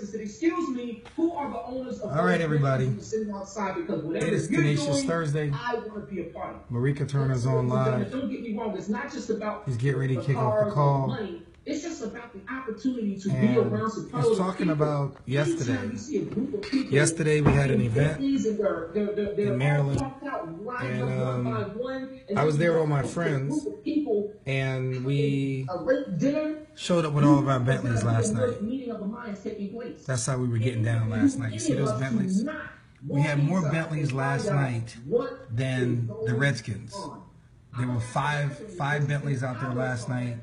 Hendrickson said, "Excuse me, who are the owners of?" All right, everybody. Sitting outside because whatever it is you're Tenacious doing, Thursday. I want to be a part of. Merecco Turner's on live. Don't get me wrong. It's not just about he's getting ready to kick off the call. Money. It's just about the opportunity to be around some he's talking about yesterday. Yesterday we had an event in Maryland, and I was there with all my friends, and we showed up with all of our Bentleys last night. That's how we were getting down last night. You see those Bentleys? We had more Bentleys last night than the Redskins. There were five Bentleys out there last night.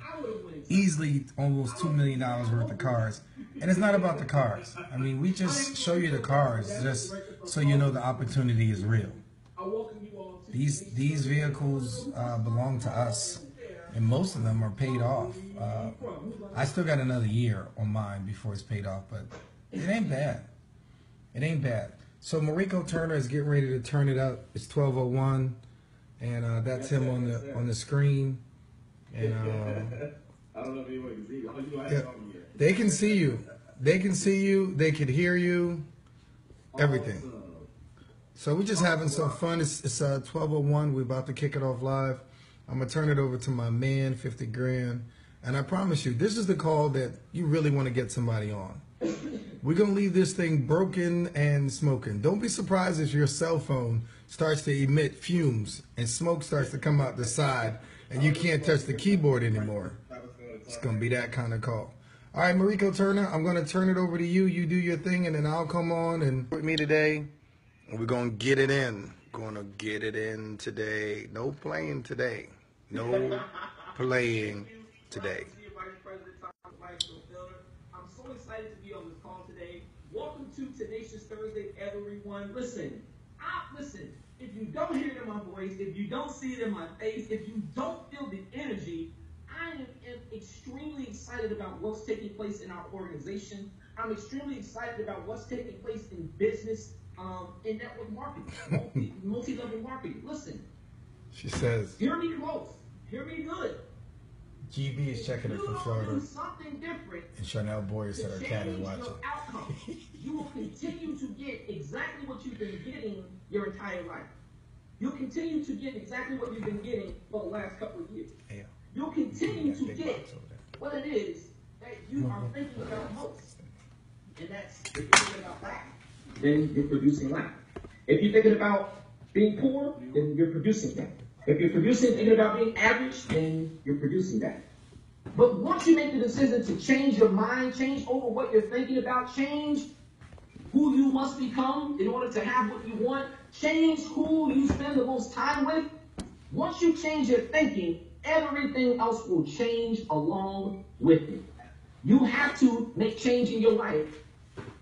Easily almost $2 million worth of cars. And it's not about the cars. I mean, we just show you the cars just so you know the opportunity is real. These vehicles belong to us, and most of them are paid off. I still got another year on mine before it's paid off, but it ain't bad. It ain't bad. So Merecco Turner is getting ready to turn it up. It's 12:01, and that's him on the screen. And I don't know if anyone can see you. Yeah, they can see you. They can see you. They can hear you. Everything. So we're just having some fun. It's 12:01. We're about to kick it off live. I'm gonna turn it over to my man, 50 grand. And I promise you, this is the call that you really want to get somebody on. We're gonna leave this thing broken and smoking. Don't be surprised if your cell phone starts to emit fumes and smoke starts to come out the side, and you can't touch the keyboard anymore. It's going to be that kind of call. All right, Merecco Turner, I'm going to turn it over to you. You do your thing, and then I'll come on and with me today. And we're going to get it in. Going to get it in today. No playing today. No playing today. I'm so excited to be on this call today. Welcome to Tenacious Thursday, everyone. Listen, if you don't hear it in my voice, if you don't see it in my face, if you don't feel the energy, I am extremely excited about what's taking place in our organization. I'm extremely excited about what's taking place in business, in network marketing, multi-level marketing. Listen. She says. Hear me close. Hear me good. GB is checking it from Florida. Do something different. And Chanel Boyer said her cat is watching. You will continue to get exactly what you've been getting your entire life. You'll continue to get exactly what you've been getting for the last couple of years. Yeah. You'll continue to get what it is that you are thinking about most. And that's, if you're thinking about lack, then you're producing lack. If you're thinking about being poor, then you're producing that. If you're thinking about being average, then you're producing that. But once you make the decision to change your mind, change over what you're thinking about, change who you must become in order to have what you want, change who you spend the most time with, once you change your thinking, everything else will change along with it. You have to make change in your life.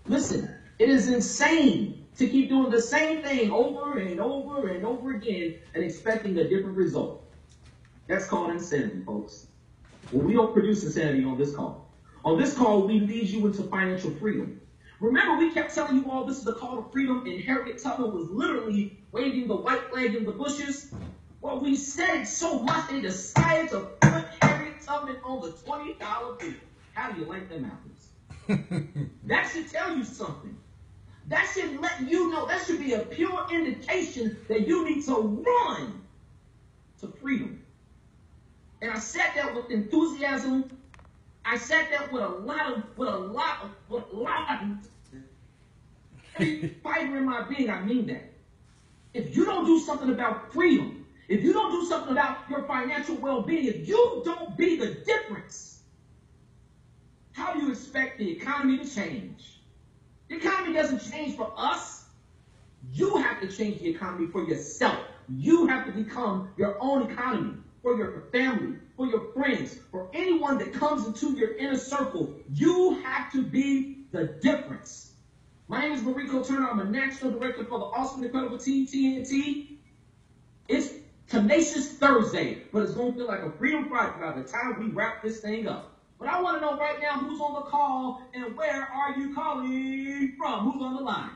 Listen, it is insane to keep doing the same thing over and over and over again and expecting a different result. That's called insanity, folks. Well, we don't produce insanity on this call. On this call, we lead you into financial freedom. Remember, we kept telling you all this is the call to freedom, and Harriet Tubman was literally waving the white flag in the bushes. Well, we said it so much they decided to put Harriet Tubman on the $20 bill. How do you like them apples? That should tell you something. That should let you know, that should be a pure indication that you need to run to freedom. And I said that with enthusiasm. I said that with a lot of fiber in my being. I mean that. If you don't do something about freedom, if you don't do something about your financial well-being, if you don't be the difference, how do you expect the economy to change? The economy doesn't change for us. You have to change the economy for yourself. You have to become your own economy for your family, for your friends, for anyone that comes into your inner circle. You have to be the difference. My name is Merecco Turner. I'm a national director for the awesome, incredible team, TNT. It's Tenacious Thursday, but it's going to feel like a Freedom Friday by the time we wrap this thing up. But I want to know right now who's on the call and where are you calling from? Who's on the line?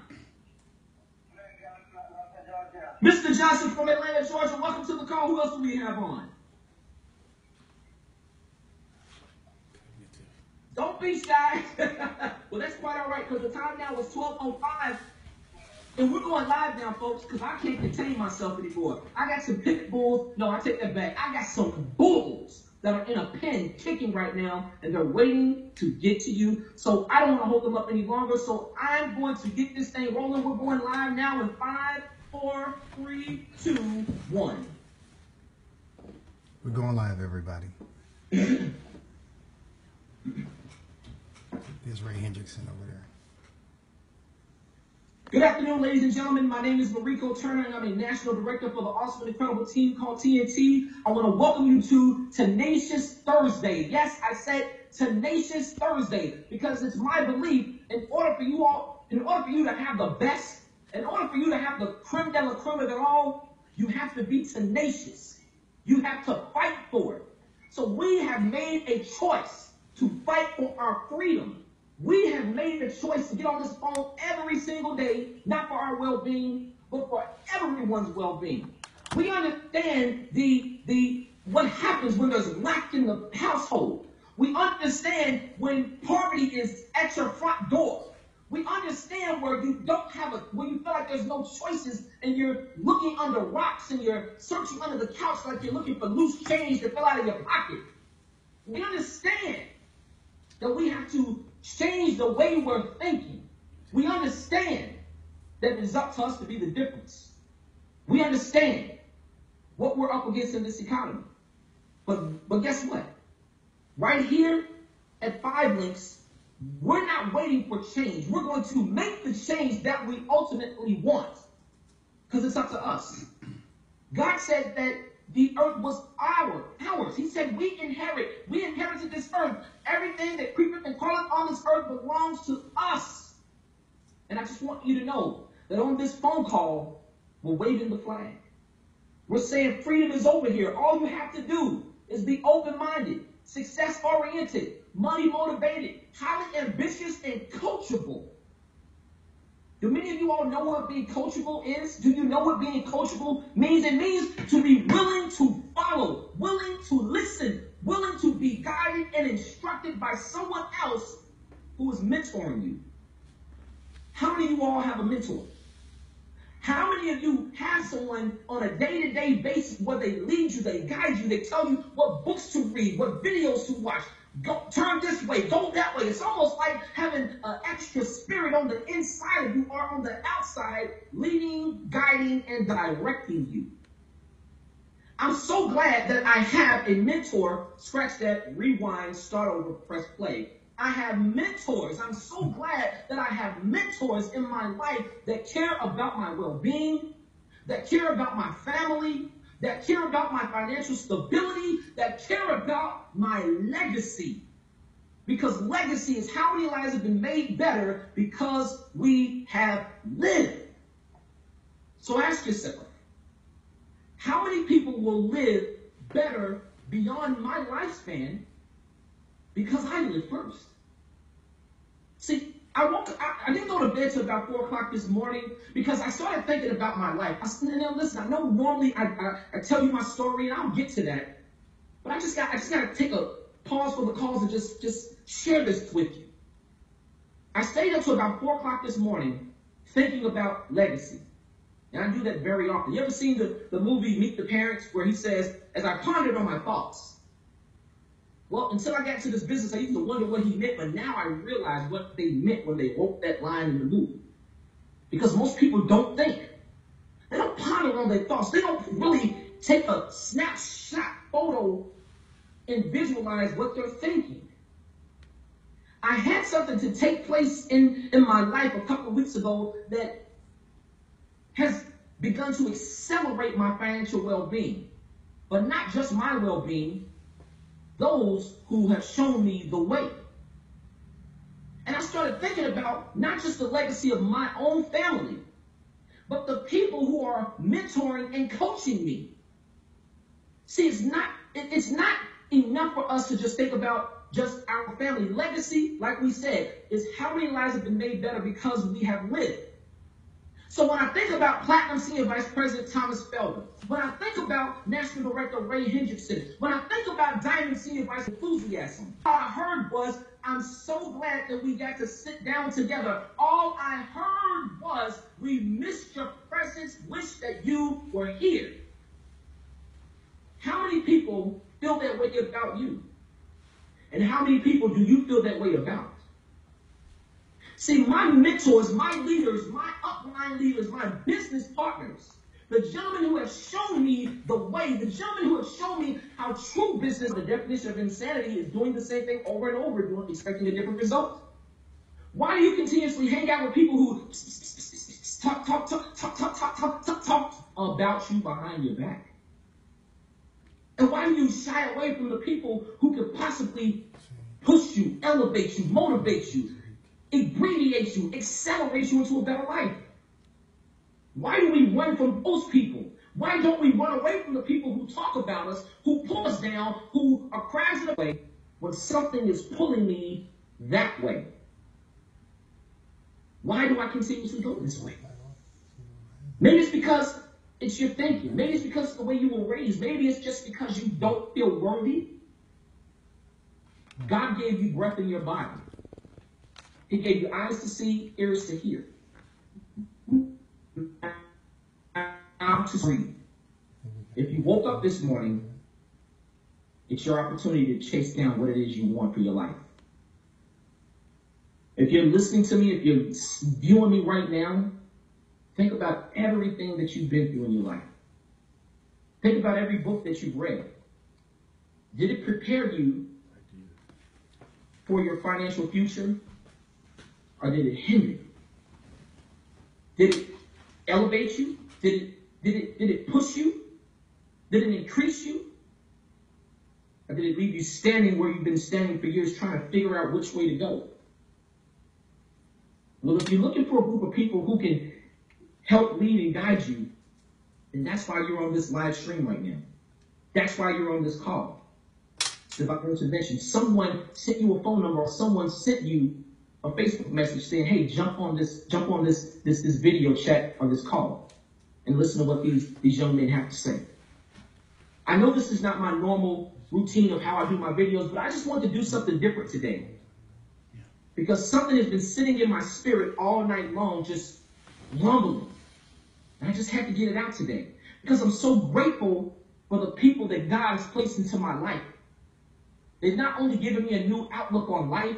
Mr. Johnson from Atlanta, Georgia. Welcome to the call. Who else do we have on? Don't be shy. Well, that's quite all right, because now is 12:05. And we're going live now, folks, because I can't contain myself anymore. I got some pit bulls. No, I take that back. I got some bulls that are in a pen kicking right now, and they're waiting to get to you. So I don't want to hold them up any longer. So I'm going to get this thing rolling. We're going live now in 5, 4, 3, 2, 1. We're going live, everybody. There's Ray Hendrickson over there. Good afternoon, ladies and gentlemen. My name is Merecco Turner, and I'm a national director for the awesome and incredible team called TNT. I want to welcome you to Tenacious Thursday. Yes, I said Tenacious Thursday because it's my belief in order for you to have the best, in order for you to have the creme de la creme of it all, you have to be tenacious. You have to fight for it. So we have made a choice to fight for our freedom. We have made the choice to get on this phone every single day, not for our well-being, but for everyone's well-being. We understand what happens when there's lack in the household. We understand when poverty is at your front door. We understand where you where you feel like there's no choices and you're looking under rocks and you're searching under the couch like you're looking for loose change to fill out of your pocket. We understand that we have to change the way we're thinking. We understand that it's up to us to be the difference. We understand what we're up against in this economy. But guess what? Right here at 5 Links, we're not waiting for change. We're going to make the change that we ultimately want because it's up to us. God said that the earth was ours. He said we inherited this earth. Everything that creepeth and crawleth on this earth belongs to us. And I just want you to know that on this phone call, we're waving the flag. We're saying freedom is over here. All you have to do is be open-minded, success-oriented, money-motivated, highly ambitious, and coachable. Do many of you all know what being coachable is? Do you know what being coachable means? It means to be willing to follow, willing to listen, willing to be guided and instructed by someone else who is mentoring you. How many of you all have a mentor? How many of you have someone on a day-to-day basis where they lead you, they guide you, they tell you what books to read, what videos to watch, go, turn this way, go that way. It's almost like having an extra spirit on the inside of you or on the outside, leading, guiding, and directing you. I'm so glad that I have a mentor. Scratch that, rewind, start over, press play. I have mentors. I'm so glad that I have mentors in my life that care about my well-being, that care about my family, that care about my financial stability, that care about my legacy. Because legacy is how many lives have been made better because we have lived. So ask yourself, how many people will live better beyond my lifespan because I lived first? See, I didn't go to bed till about 4 o'clock this morning because I started thinking about my life. I said, now listen, I know normally I tell you my story and I'll get to that, but I just got to take a pause for the calls and just share this with you. I stayed up till about 4 o'clock this morning thinking about legacy. And I do that very often. You ever seen the movie Meet the Parents where he says, as I pondered on my thoughts, well, until I got to this business, I used to wonder what he meant, but now I realize what they meant when they wrote that line in the movie. Because most people don't think. They don't ponder on their thoughts. They don't really take a snapshot photo and visualize what they're thinking. I had something to take place in my life a couple of weeks ago that has begun to accelerate my financial well-being. But not just my well-being, those who have shown me the way. And I started thinking about not just the legacy of my own family, but the people who are mentoring and coaching me. See, it's not enough for us to just think about just our family. Legacy, like we said, is how many lives have been made better because we have lived. So when I think about Platinum Senior Vice President Thomas Felder, when I think about National Director Ray Hendrickson, when I think about Diamond Senior Vice Enthusiasm, all I heard was I'm so glad that we got to sit down together. All I heard was, we missed your presence, wish that you were here. How many people feel that way about you? And how many people do you feel that way about? See, my mentors, my leaders, my upline leaders, my business partners, the gentlemen who have shown me the way, the gentlemen who have shown me how true business, the definition of insanity, is doing the same thing over and over, expecting a different result. Why do you continuously hang out with people who talk about you behind your back? And why do you shy away from the people who could possibly push you, elevate you, motivate you, abbreviate you, accelerate you into a better life? Why do we run from those people? Why don't we run away from the people who talk about us, who pull us down, who are crashing away when something is pulling me that way? Why do I continuously go this way? Maybe it's because it's your thinking. Maybe it's because of the way you were raised. Maybe it's just because you don't feel worthy. God gave you breath in your body. He gave you eyes to see, ears to hear. To breathe. If you woke up this morning, it's your opportunity to chase down what it is you want for your life. If you're listening to me, if you're viewing me right now, think about everything that you've been through in your life. Think about every book that you've read. Did it prepare you for your financial future, or did it hinder you? Did it elevate you? Did it push you? Did it increase you? Or did it leave you standing where you've been standing for years trying to figure out which way to go? Well, if you're looking for a group of people who can help lead and guide you, then that's why you're on this live stream right now. That's why you're on this call. It's about intervention. Someone sent you a phone number, or someone sent you a Facebook message saying, hey, jump on this video chat or this call and listen to what these young men have to say. I know this is not my normal routine of how I do my videos, but I just wanted to do something different today. Because something has been sitting in my spirit all night long, just rumbling. And I just had to get it out today. Because I'm so grateful for the people that God has placed into my life. They've not only given me a new outlook on life,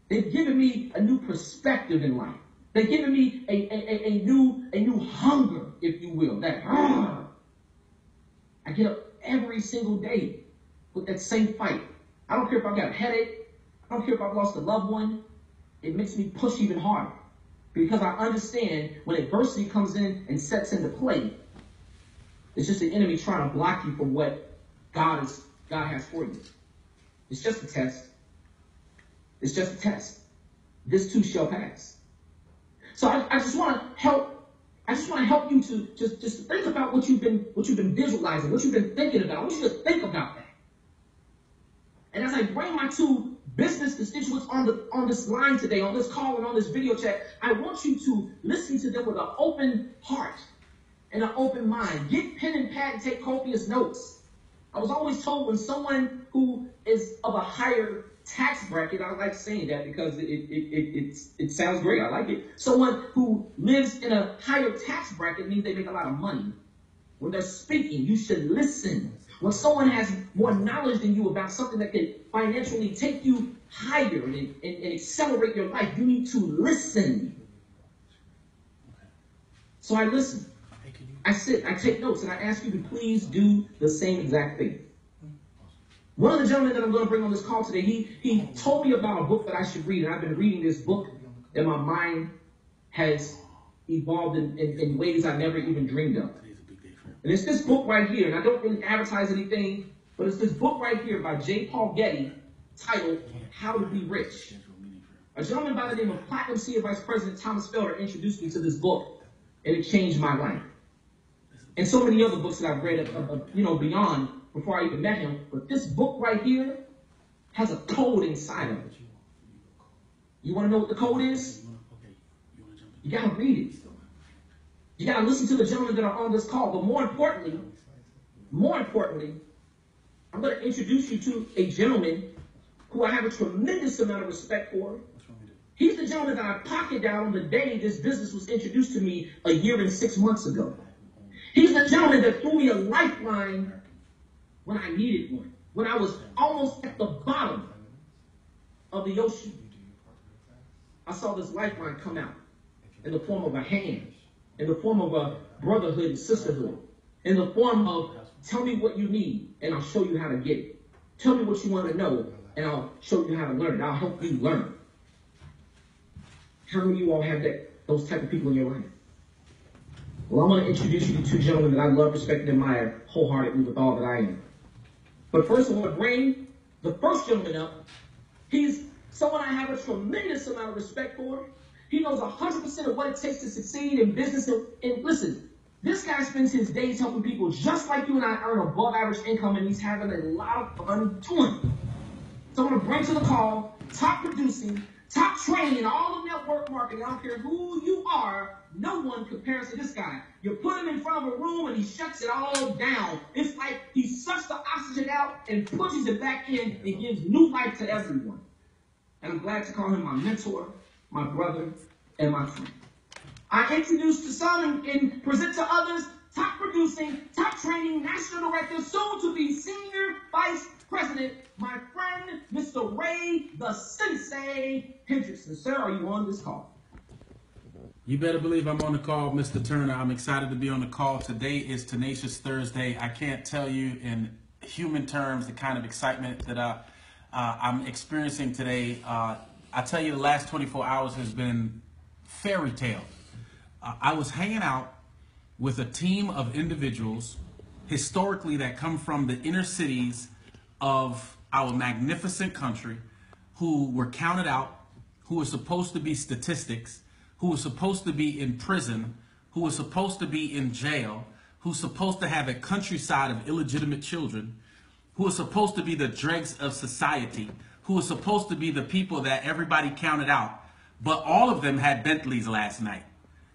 they've given me a new perspective in life. They've given me a new hunger, if you will. That I get up every single day with that same fight. I don't care if I've got a headache. I don't care if I've lost a loved one. It makes me push even harder. Because I understand when adversity comes in and sets into play, it's just the enemy trying to block you from what God has for you. It's just a test. It's just a test. This too shall pass. So I just want to help. I just want to help you to just think about what you've been visualizing, what you've been thinking about. I want you to think about that. And as I bring my two business constituents on this line today, on this call and on this video chat, I want you to listen to them with an open heart and an open mind. Get pen and pad and take copious notes. I was always told when someone who is of a higher tax bracket, I like saying that because it sounds great. I like it. Someone who lives in a higher tax bracket means they make a lot of money. When they're speaking, you should listen. When someone has more knowledge than you about something that can financially take you higher and accelerate your life, you need to listen. So I listen. I sit, I take notes, and I ask you to please do the same exact thing. One of the gentlemen that I'm going to bring on this call today, he told me about a book that I should read, and I've been reading this book, and my mind has evolved in ways I never even dreamed of. And it's this book right here, and I don't really advertise anything, but it's this book right here by J. Paul Getty titled How to Be Rich. A gentleman by the name of Platinum Senior Vice President Thomas Felder introduced me to this book, and it changed my life. And so many other books that I've read, beyond before I even met him. But this book right here has a code inside of it. You want to know what the code is? You got to read it. You got to listen to the gentlemen that are on this call. But more importantly, I'm going to introduce you to a gentleman who I have a tremendous amount of respect for. He's the gentleman that I pocket down on the day this business was introduced to me a year and 6 months ago. He's the gentleman that threw me a lifeline when I needed one, when I was almost at the bottom of the ocean. I saw this lifeline come out in the form of a hand, in the form of a brotherhood and sisterhood, in the form of tell me what you need and I'll show you how to get it. Tell me what you want to know and I'll show you how to learn it. I'll help you learn. How many of you all have those type of people in your life? Well, I'm going to introduce you to two gentlemen that I love, respect, and admire wholeheartedly with all that I am. But first, I want to bring the first gentleman up. He's someone I have a tremendous amount of respect for. He knows 100% of what it takes to succeed in business. And listen, this guy spends his days helping people just like you and I earn above average income, and he's having a lot of fun doing it. So I'm going to bring to the call, top producing, top training, all of network marketing. I don't care who you are, no one compares to this guy. You put him in front of a room and he shuts it all down. It's like he sucks the oxygen out and pushes it back in and gives new life to everyone. And I'm glad to call him my mentor, my brother, and my friend. I introduce to some and present to others, top producing, top training, national director, soon to be senior vice president, my friend, Mr. Ray the Sensei Hendrickson. Sir, are you on this call? You better believe I'm on the call, Mr. Turner. I'm excited to be on the call. Today is Tenacious Thursday. I can't tell you in human terms the kind of excitement that I'm experiencing today. I tell you, the last 24 hours has been fairy tale. I was hanging out with a team of individuals historically that come from the inner cities of our magnificent country, who were counted out, who were supposed to be statistics, who were supposed to be in prison, who were supposed to be in jail, who's supposed to have a countryside of illegitimate children, who are supposed to be the dregs of society, who are supposed to be the people that everybody counted out, but all of them had Bentleys last night.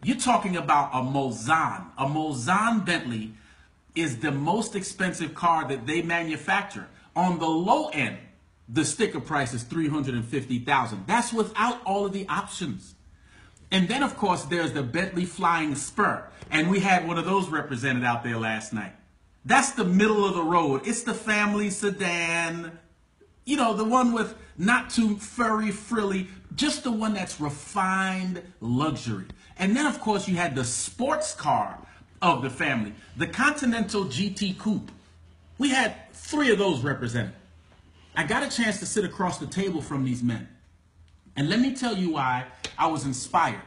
You're talking about a Mulsanne. A Mulsanne Bentley is the most expensive car that they manufacture. On the low end, the sticker price is $350,000. That's without all of the options. And then, of course, there's the Bentley Flying Spur. And we had one of those represented out there last night. That's the middle of the road. It's the family sedan, you know, the one with not too furry, frilly, just the one that's refined luxury. And then, of course, you had the sports car of the family, the Continental GT Coupe. We had 3 of those represented. I got a chance to sit across the table from these men. And let me tell you why I was inspired.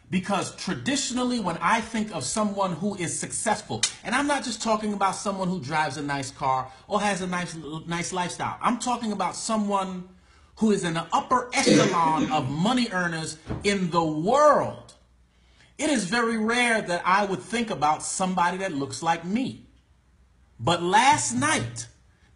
Because traditionally, when I think of someone who is successful, and I'm not just talking about someone who drives a nice car or has a nice lifestyle. I'm talking about someone who is in the upper echelon of money earners in the world. It is very rare that I would think about somebody that looks like me. But last night,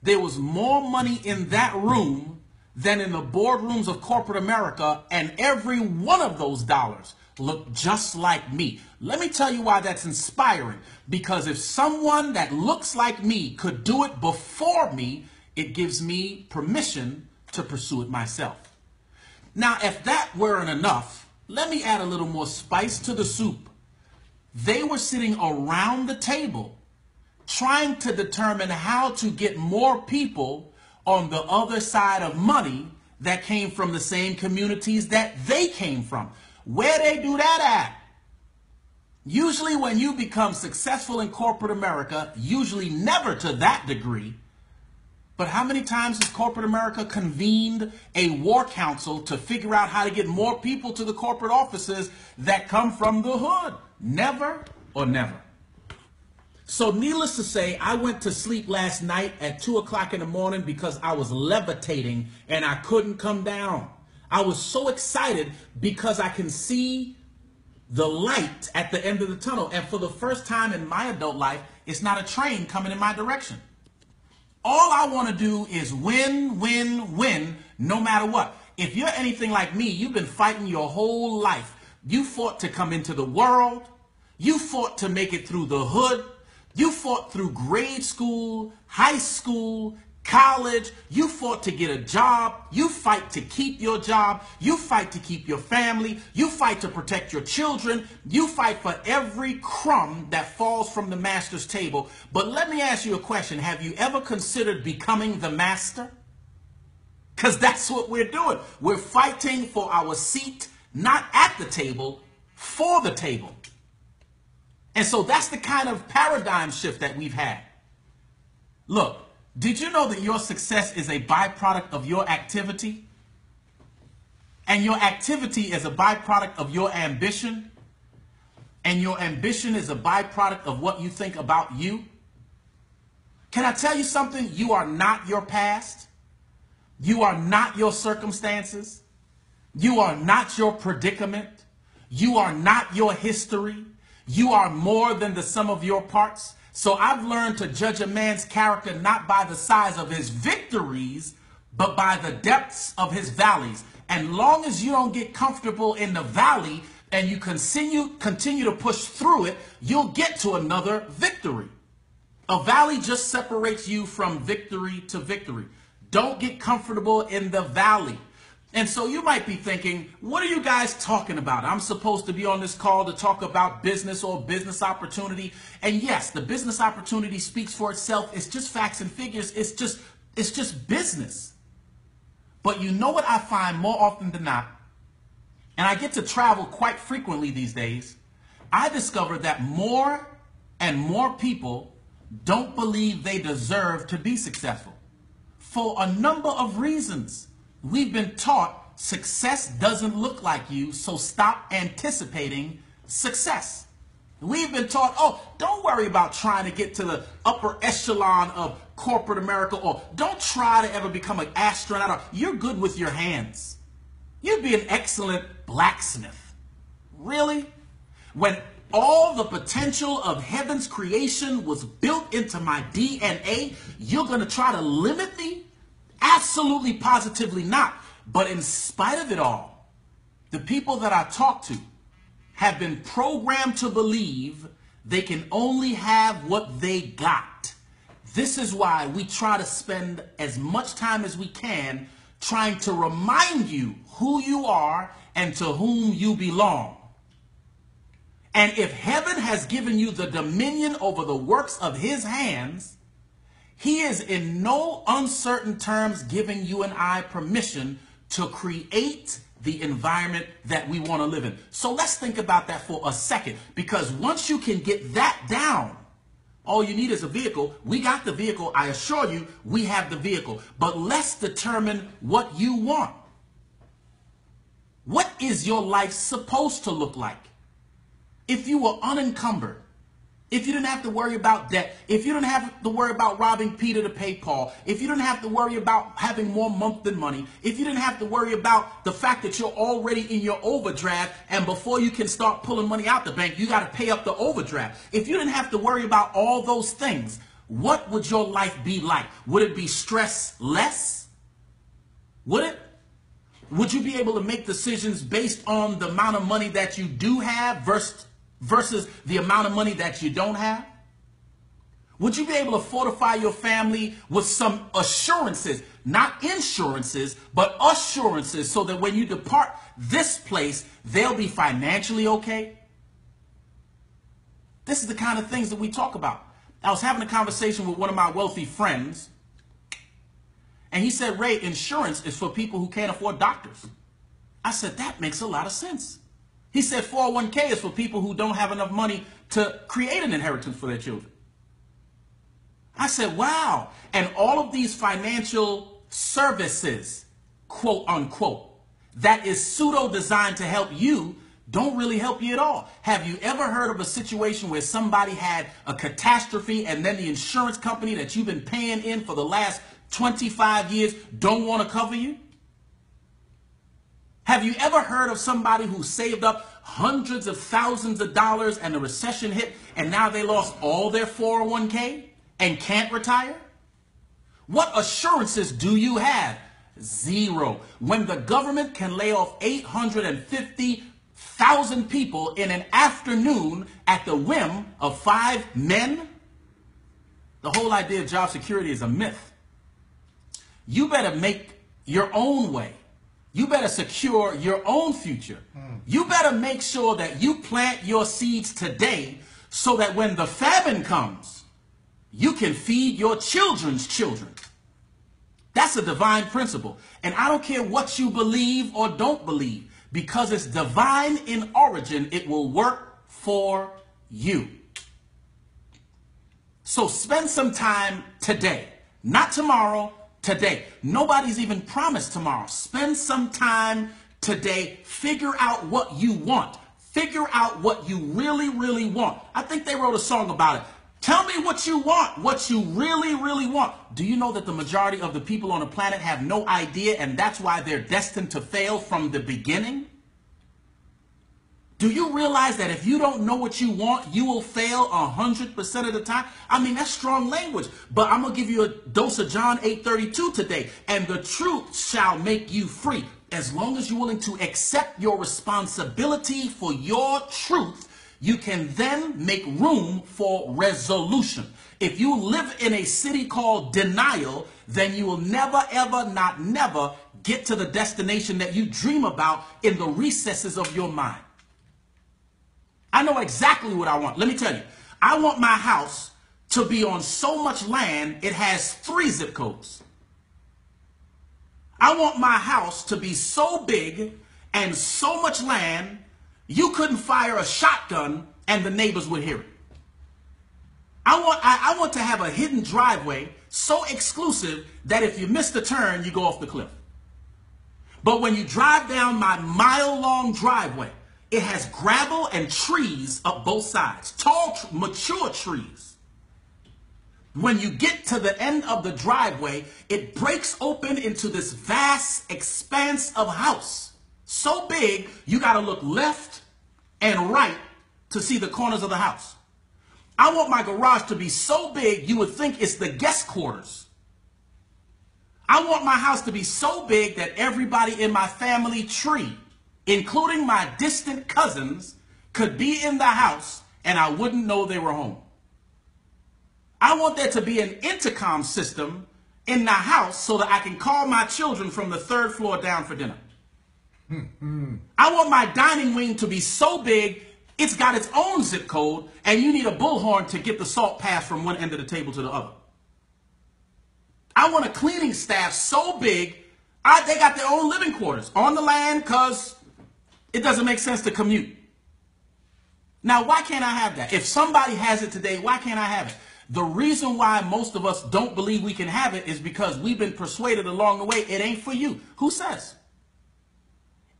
there was more money in that room than in the boardrooms of corporate America, and every one of those dollars looked just like me. Let me tell you why that's inspiring. Because if someone that looks like me could do it before me, it gives me permission to pursue it myself. Now, if that weren't enough, let me add a little more spice to the soup. They were sitting around the table trying to determine how to get more people on the other side of money that came from the same communities that they came from. Where they do that at? Usually when you become successful in corporate America, usually never to that degree, but how many times has corporate America convened a war council to figure out how to get more people to the corporate offices that come from the hood? Never or never. So needless to say, I went to sleep last night at 2 o'clock in the morning because I was levitating and I couldn't come down. I was so excited because I can see the light at the end of the tunnel. And for the first time in my adult life, it's not a train coming in my direction. All I want to do is win, win, win, no matter what. If you're anything like me, you've been fighting your whole life. You fought to come into the world. You fought to make it through the hood. You fought through grade school, high school, college, you fought to get a job, you fight to keep your job, you fight to keep your family, you fight to protect your children, you fight for every crumb that falls from the master's table. But let me ask you a question. Have you ever considered becoming the master? Because that's what we're doing. We're fighting for our seat, not at the table, for the table. And so that's the kind of paradigm shift that we've had. Look, did you know that your success is a byproduct of your activity? And your activity is a byproduct of your ambition? And your ambition is a byproduct of what you think about you? Can I tell you something? You are not your past. You are not your circumstances. You are not your predicament. You are not your history. You are more than the sum of your parts. So I've learned to judge a man's character not by the size of his victories, but by the depths of his valleys. And long as you don't get comfortable in the valley and you continue to push through it, you'll get to another victory. A valley just separates you from victory to victory. Don't get comfortable in the valley. And so you might be thinking, what are you guys talking about? I'm supposed to be on this call to talk about business or business opportunity. And yes, the business opportunity speaks for itself. It's just facts and figures. It's just business. But you know what I find more often than not, and I get to travel quite frequently these days, I discover that more and more people don't believe they deserve to be successful for a number of reasons. We've been taught success doesn't look like you, so stop anticipating success. We've been taught, oh, don't worry about trying to get to the upper echelon of corporate America, or don't try to ever become an astronaut, or you're good with your hands. You'd be an excellent blacksmith. Really? When all the potential of heaven's creation was built into my DNA, you're going to try to limit me? Absolutely, positively not. But in spite of it all, the people that I talk to have been programmed to believe they can only have what they got. This is why we try to spend as much time as we can trying to remind you who you are and to whom you belong. And if heaven has given you the dominion over the works of his hands, he is in no uncertain terms giving you and I permission to create the environment that we want to live in. So let's think about that for a second, because once you can get that down, all you need is a vehicle. We got the vehicle. I assure you, we have the vehicle. But let's determine what you want. What is your life supposed to look like? If you were unencumbered, if you didn't have to worry about debt, if you didn't have to worry about robbing Peter to pay Paul, if you didn't have to worry about having more month than money, if you didn't have to worry about the fact that you're already in your overdraft and before you can start pulling money out the bank, you got to pay up the overdraft. If you didn't have to worry about all those things, what would your life be like? Would it be stressless? Would it? Would you be able to make decisions based on the amount of money that you do have versus the amount of money that you don't have? Would you be able to fortify your family with some assurances, not insurances, but assurances, so that when you depart this place, they'll be financially okay? This is the kind of things that we talk about. I was having a conversation with one of my wealthy friends, and he said, Ray, insurance is for people who can't afford doctors. I said, that makes a lot of sense. He said 401k is for people who don't have enough money to create an inheritance for their children. I said, wow. And all of these financial services, quote unquote, that is pseudo designed to help you, don't really help you at all. Have you ever heard of a situation where somebody had a catastrophe and then the insurance company that you've been paying in for the last 25 years don't want to cover you? Have you ever heard of somebody who saved up hundreds of thousands of dollars and the recession hit and now they lost all their 401k and can't retire? What assurances do you have? Zero. When the government can lay off 850,000 people in an afternoon at the whim of 5 men, the whole idea of job security is a myth. you better make your own way. You better secure your own future. You better make sure that you plant your seeds today so that when the famine comes, you can feed your children's children. That's a divine principle. And I don't care what you believe or don't believe, because it's divine in origin, it will work for you. So spend some time today, not tomorrow, today. Nobody's even promised tomorrow. Spend some time today. Figure out what you want. Figure out what you really, really want. I think they wrote a song about it. Tell me what you want, what you really, really want. Do you know that the majority of the people on the planet have no idea, and that's why they're destined to fail from the beginning? Do you realize that if you don't know what you want, you will fail 100% of the time? I mean, that's strong language. But I'm going to give you a dose of John 8:32 today. And the truth shall make you free. As long as you're willing to accept your responsibility for your truth, you can then make room for resolution. If you live in a city called denial, then you will never, ever, not never get to the destination that you dream about in the recesses of your mind. I know exactly what I want. Let me tell you. I want my house to be on so much land, it has 3 zip codes. I want my house to be so big and so much land, you couldn't fire a shotgun and the neighbors would hear it. I want to have a hidden driveway so exclusive that if you miss the turn, you go off the cliff. But when you drive down my mile-long driveway, it has gravel and trees up both sides, tall, mature trees. When you get to the end of the driveway, it breaks open into this vast expanse of house. So big, you got to look left and right to see the corners of the house. I want my garage to be so big, you would think it's the guest quarters. I want my house to be so big that everybody in my family tree, including my distant cousins, could be in the house and I wouldn't know they were home. I want there to be an intercom system in the house so that I can call my children from the 3rd floor down for dinner. I want my dining wing to be so big, it's got its own zip code, and you need a bullhorn to get the salt passed from one end of the table to the other. I want a cleaning staff so big, they got their own living quarters on the land because it doesn't make sense to commute. Now, why can't I have that? If somebody has it today, why can't I have it? The reason why most of us don't believe we can have it is because we've been persuaded along the way it ain't for you. Who says?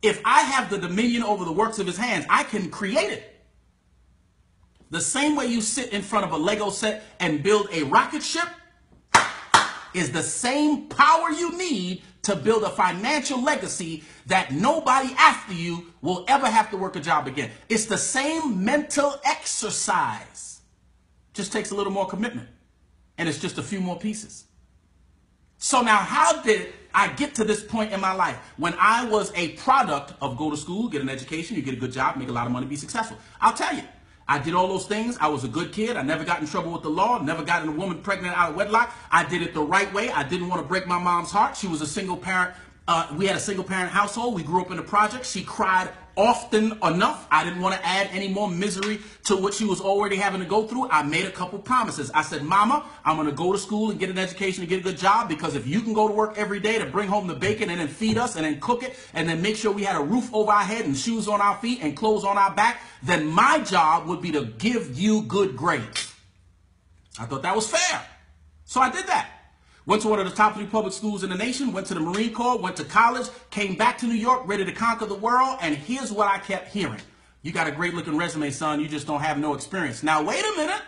If I have the dominion over the works of his hands, I can create it. The same way you sit in front of a Lego set and build a rocket ship is the same power you need to build a financial legacy that nobody after you will ever have to work a job again. It's the same mental exercise. Just takes a little more commitment. And it's just a few more pieces. So now how did I get to this point in my life when I was a product of go to school, get an education, you get a good job, make a lot of money, be successful? I'll tell you, I did all those things. I was a good kid. I never got in trouble with the law, never got a woman pregnant out of wedlock. I did it the right way. I didn't want to break my mom's heart. She was a single parent. We had a single parent household. We grew up in the projects. She cried often enough. I didn't want to add any more misery to what she was already having to go through. I made a couple promises. I said, Mama, I'm going to go to school and get an education and get a good job, because if you can go to work every day to bring home the bacon and then feed us and then cook it and then make sure we had a roof over our head and shoes on our feet and clothes on our back, then my job would be to give you good grades. I thought that was fair. So I did that. Went to one of the top 3 public schools in the nation, went to the Marine Corps, went to college, came back to New York, ready to conquer the world, and here's what I kept hearing. You got a great looking resume, son, you just don't have no experience. Now, wait a minute.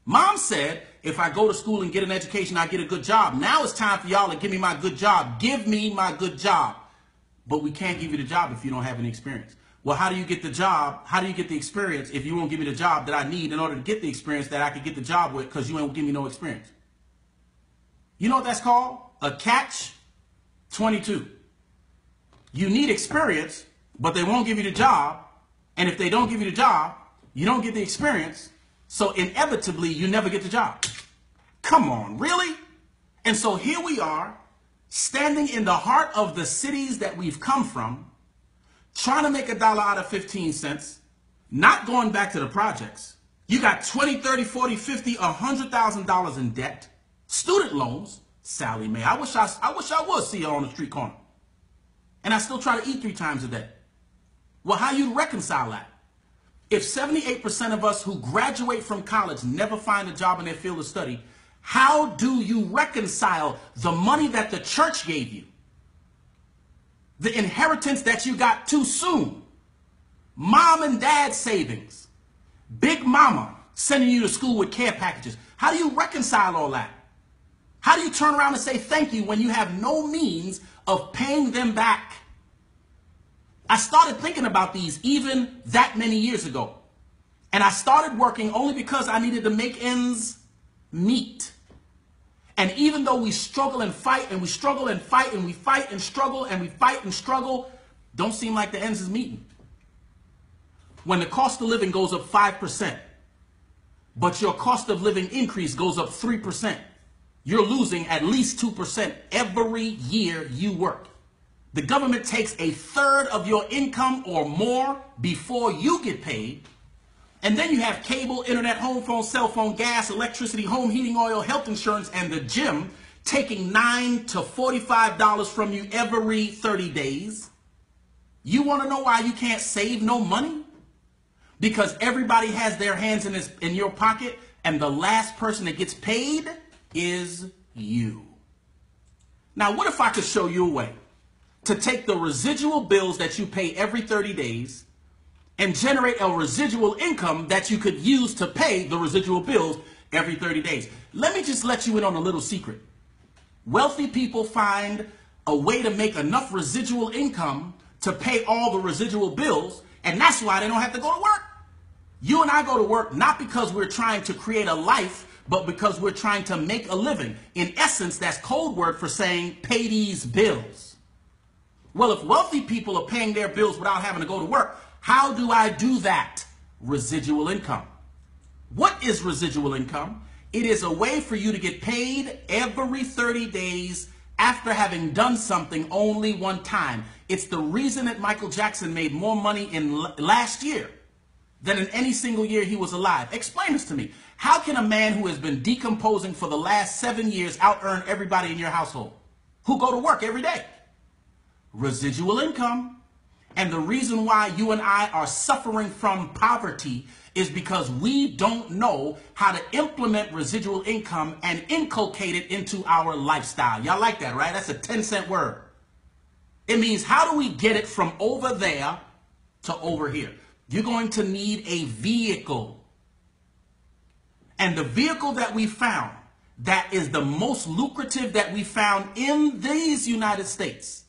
Mom said, if I go to school and get an education, I get a good job. Now it's time for y'all to give me my good job. Give me my good job. But we can't give you the job if you don't have any experience. Well, how do you get the job? How do you get the experience if you won't give me the job that I need in order to get the experience that I could get the job with, because you won't give me no experience? You know what that's called? A catch-22. You need experience, but they won't give you the job. And if they don't give you the job, you don't get the experience. So inevitably, you never get the job. Come on, really? And so here we are standing in the heart of the cities that we've come from, trying to make $1 out of 15 cents, not going back to the projects. You got 20, 30, 40, 50, $100,000 in debt, student loans. Sally Mae, I wish I would see her on the street corner. And I still try to eat 3 times a day. Well, how you reconcile that? If 78% of us who graduate from college never find a job in their field of study, how do you reconcile the money that the church gave you? The inheritance that you got too soon? Mom and dad savings? Big mama sending you to school with care packages? How do you reconcile all that? How do you turn around and say thank you when you have no means of paying them back? I started thinking about these even that many years ago. And I started working only because I needed to make ends meet. And even though we struggle and fight, and we struggle and fight, and we fight and struggle, and we fight and struggle, don't seem like the ends is meeting. When the cost of living goes up 5%, but your cost of living increase goes up 3%, you're losing at least 2% every year you work. The government takes 1/3 of your income or more before you get paid. And then you have cable, internet, home phone, cell phone, gas, electricity, home heating oil, health insurance, and the gym taking $9 to $45 from you every 30 days. You want to know why you can't save no money? Because everybody has their hands in your pocket, and the last person that gets paid is you. Now, what if I could show you a way to take the residual bills that you pay every 30 days and generate a residual income that you could use to pay the residual bills every 30 days? Let me just let you in on a little secret. Wealthy people find a way to make enough residual income to pay all the residual bills, and that's why they don't have to go to work. You and I go to work not because we're trying to create a life, but because we're trying to make a living. In essence, that's code word for saying pay these bills. Well, if wealthy people are paying their bills without having to go to work, how do I do that? Residual income. What is residual income? It is a way for you to get paid every 30 days after having done something only one time. It's the reason that Michael Jackson made more money in last year than in any single year he was alive. Explain this to me. How can a man who has been decomposing for the last 7 years out-earn everybody in your household who go to work every day? Residual income. And the reason why you and I are suffering from poverty is because we don't know how to implement residual income and inculcate it into our lifestyle. Y'all like that, right? That's a 10-cent word. It means how do we get it from over there to over here? You're going to need a vehicle. And the vehicle that we found that is the most lucrative that we found in these United States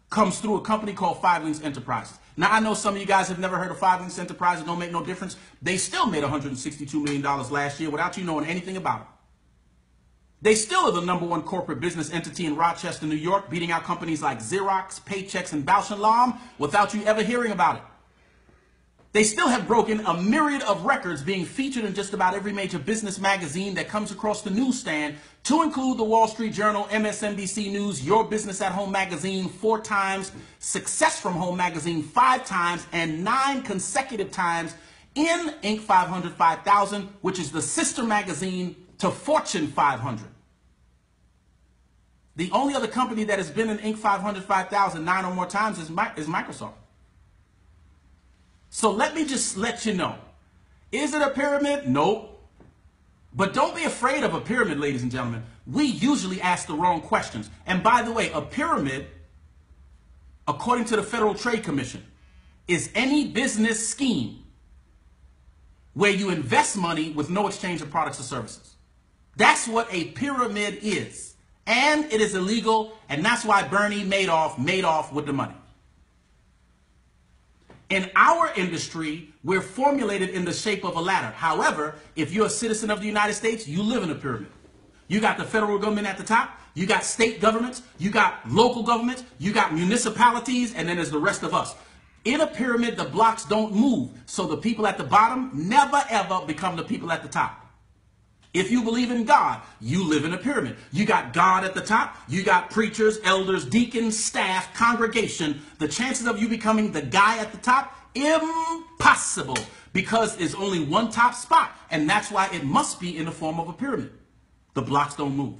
comes through a company called 5 Links Enterprises. Now, I know some of you guys have never heard of 5 Links Enterprises. Don't make no difference. They still made $162 million last year without you knowing anything about it. They still are the #1 corporate business entity in Rochester, New York, beating out companies like Xerox, Paychex, and Bausch & Lomb without you ever hearing about it. They still have broken a myriad of records, being featured in just about every major business magazine that comes across the newsstand, to include the Wall Street Journal, MSNBC News, Your Business at Home magazine 4 times, Success from Home magazine 5 times, and 9 consecutive times in Inc. 500 5000, which is the sister magazine to Fortune 500. The only other company that has been in Inc. 500 5000 9 or more times is Microsoft. So let me just let you know. Is it a pyramid? Nope. But don't be afraid of a pyramid, ladies and gentlemen. We usually ask the wrong questions. And by the way, a pyramid, according to the Federal Trade Commission, is any business scheme where you invest money with no exchange of products or services. That's what a pyramid is. And it is illegal, and that's why Bernie Madoff made off with the money. In our industry, we're formulated in the shape of a ladder. However, if you're a citizen of the United States, you live in a pyramid. You got the federal government at the top, you got state governments, you got local governments, you got municipalities, and then there's the rest of us. In a pyramid, the blocks don't move, so the people at the bottom never ever become the people at the top. If you believe in God, you live in a pyramid. You got God at the top. You got preachers, elders, deacons, staff, congregation. The chances of you becoming the guy at the top, impossible, because there's only one top spot. And that's why it must be in the form of a pyramid. The blocks don't move.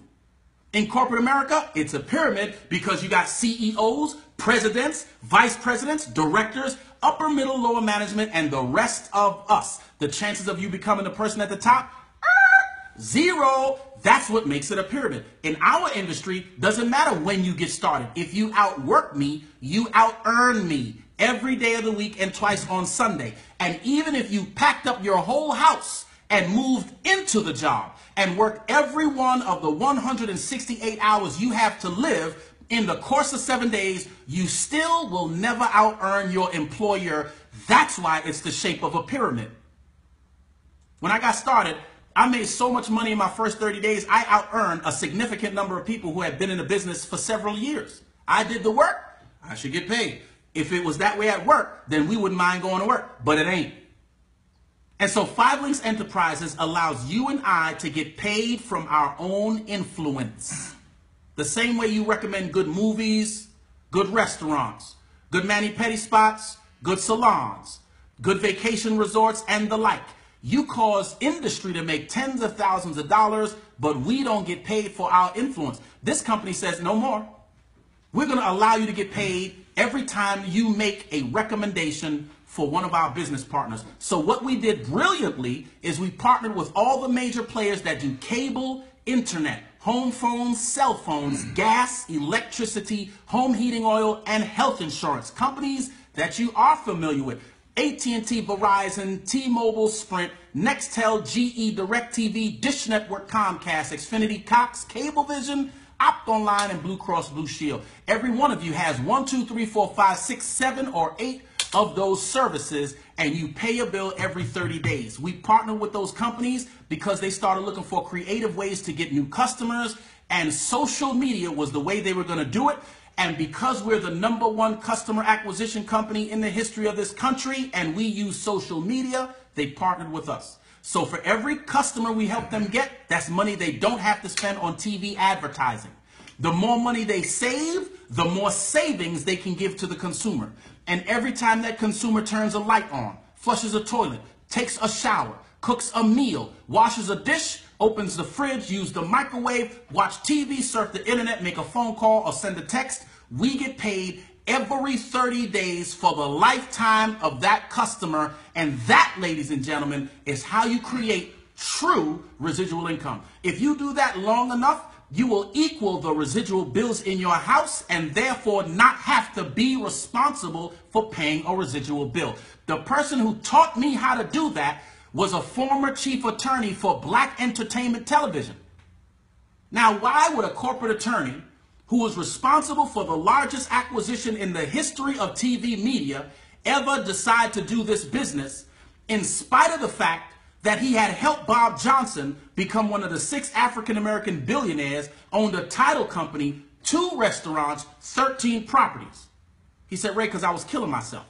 In corporate America, it's a pyramid because you got CEOs, presidents, vice presidents, directors, upper, middle, lower management, and the rest of us. The chances of you becoming the person at the top, zero. That's what makes it a pyramid. In our industry, doesn't matter when you get started. If you outwork me, you out-earn me every day of the week and twice on Sunday. And even if you packed up your whole house and moved into the job and worked every one of the 168 hours you have to live in the course of 7 days, you still will never out-earn your employer. That's why it's the shape of a pyramid. When I got started, I made so much money in my first 30 days, I out-earned a significant number of people who had been in the business for several years. I did the work, I should get paid. If it was that way at work, then we wouldn't mind going to work, but it ain't. And so 5 Links Enterprises allows you and I to get paid from our own influence. The same way you recommend good movies, good restaurants, good mani-pedi spots, good salons, good vacation resorts, and the like. You cause industry to make tens of thousands of dollars, but we don't get paid for our influence. This company says no more. We're going to allow you to get paid every time you make a recommendation for one of our business partners. So what we did brilliantly is we partnered with all the major players that do cable, internet, home phones, cell phones, gas, electricity, home heating oil, and health insurance. Companies that you are familiar with. AT&T, Verizon, T-Mobile, Sprint, Nextel, GE, DirecTV, Dish Network, Comcast, Xfinity, Cox, Cablevision, OptOnline, and Blue Cross Blue Shield. Every one of you has 1, 2, 3, 4, 5, 6, 7, or 8 of those services, and you pay a bill every 30 days. We partner with those companies because they started looking for creative ways to get new customers, and social media was the way they were going to do it. And because we're the #1 customer acquisition company in the history of this country, and we use social media, they partnered with us. So for every customer we help them get, that's money they don't have to spend on TV advertising. The more money they save, the more savings they can give to the consumer. And every time that consumer turns a light on, flushes a toilet, takes a shower, cooks a meal, washes a dish, opens the fridge, use the microwave, watch TV, surf the internet, make a phone call, or send a text, we get paid every 30 days for the lifetime of that customer. And that, ladies and gentlemen, is how you create true residual income. If you do that long enough, you will equal the residual bills in your house and therefore not have to be responsible for paying a residual bill. The person who taught me how to do that was a former chief attorney for Black Entertainment Television. Now, why would a corporate attorney who was responsible for the largest acquisition in the history of TV media ever decide to do this business, in spite of the fact that he had helped Bob Johnson become one of the 6 African-American billionaires, owned a title company, 2 restaurants, 13 properties? He said, Ray, because I was killing myself.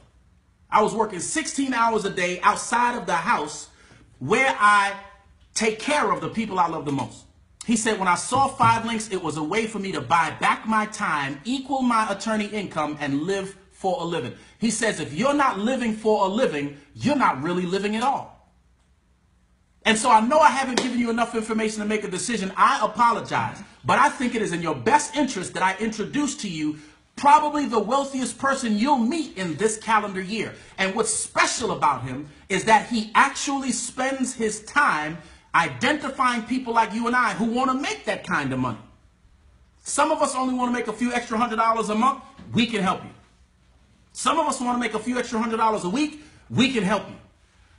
I was working 16 hours a day outside of the house where I take care of the people I love the most. He said, when I saw 5 Links, it was a way for me to buy back my time, equal my attorney income, and live for a living. He says, if you're not living for a living, you're not really living at all. And so I know I haven't given you enough information to make a decision. I apologize. But I think it is in your best interest that I introduce to you probably the wealthiest person you'll meet in this calendar year. And what's special about him is that he actually spends his time identifying people like you and I who want to make that kind of money. Some of us only want to make a few extra $100 a month. We can help you. Some of us want to make a few extra $100 a week. We can help you.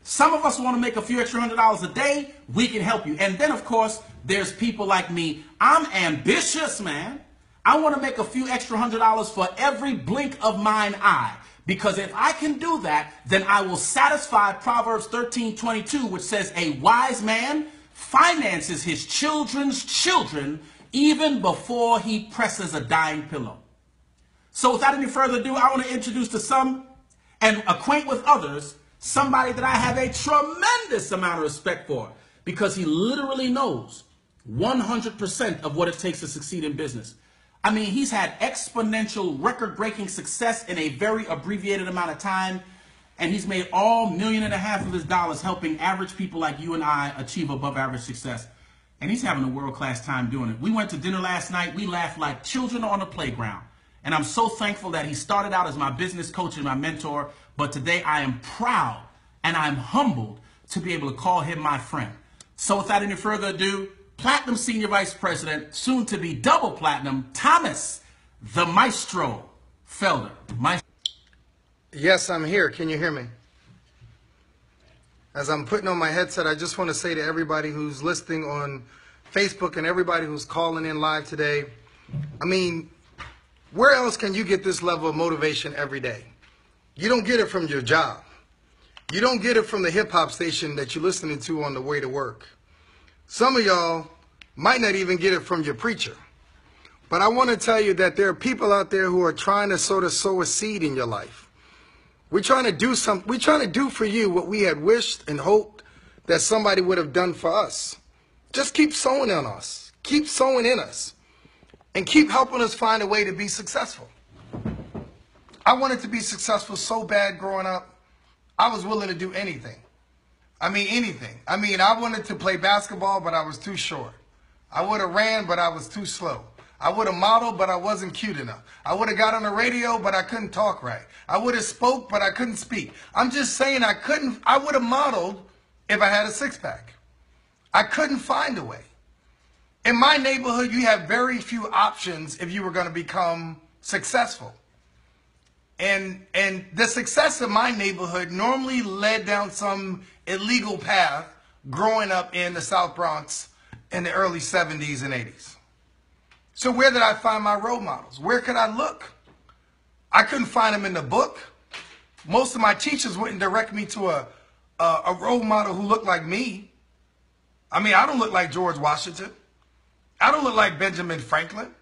Some of us want to make a few extra $100 a day. We can help you. And then, of course, there's people like me. I'm ambitious, man. I want to make a few extra $100 for every blink of mine eye. Because if I can do that, then I will satisfy Proverbs 13:22, which says, a wise man finances his children's children even before he presses a dying pillow. So without any further ado, I want to introduce to some and acquaint with others somebody that I have a tremendous amount of respect for. because he literally knows 100% of what it takes to succeed in business. I mean, he's had exponential, record-breaking success in a very abbreviated amount of time, and he's made all $1.5 million of his dollars helping average people like you and I achieve above-average success. And he's having a world-class time doing it. We went to dinner last night. We laughed like children on a playground. And I'm so thankful that he started out as my business coach and my mentor, but today I am proud and I'm humbled to be able to call him my friend. So without any further ado, Platinum Senior Vice President, soon to be double platinum, Thomas the Maestro Felder. Yes, I'm here. Can you hear me? As I'm putting on my headset, I just want to say to everybody who's listening on Facebook and everybody who's calling in live today, I mean, where else can you get this level of motivation every day? You don't get it from your job. You don't get it from the hip-hop station that you're listening to on the way to work. Some of y'all might not even get it from your preacher. But I want to tell you that there are people out there who are trying to sort of sow a seed in your life. We're trying to do something. We're trying to do for you what we had wished and hoped that somebody would have done for us. Just keep sowing on us. Keep sowing in us. And keep helping us find a way to be successful. I wanted to be successful so bad growing up, I was willing to do anything. I mean, anything. I mean, I wanted to play basketball, but I was too short. I would have ran, but I was too slow. I would have modeled, but I wasn't cute enough. I would have got on the radio, but I couldn't talk right. I would have spoke, but I couldn't speak. I'm just saying I would have modeled if I had a six-pack. I couldn't find a way. In my neighborhood, you have very few options if you were going to become successful. And the success of my neighborhood normally led down some illegal path growing up in the South Bronx in the early 70s and 80s. So where did I find my role models? Where could I look? I couldn't find them in the book. Most of my teachers wouldn't direct me to a role model who looked like me. I mean, I don't look like George Washington. I don't look like Benjamin Franklin.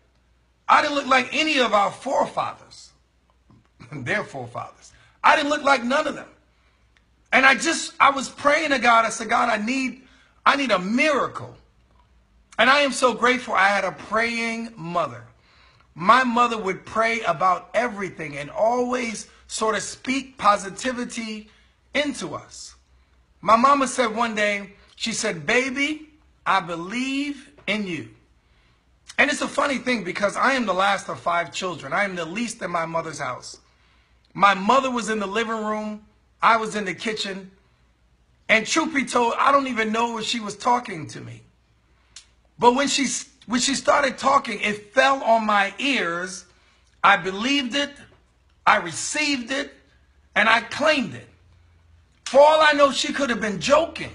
I didn't look like any of our forefathers. Their forefathers. I didn't look like none of them. And I was praying to God. I said, God, I need a miracle. And I am so grateful I had a praying mother. My mother would pray about everything and always sort of speak positivity into us. My mama said one day, she said, baby, I believe in you. And it's a funny thing because I am the last of 5 children. I am the least in my mother's house. My mother was in the living room. I was in the kitchen. And truth be told, I don't even know if she was talking to me. But when she started talking, it fell on my ears. I believed it. I received it. And I claimed it. For all I know, she could have been joking.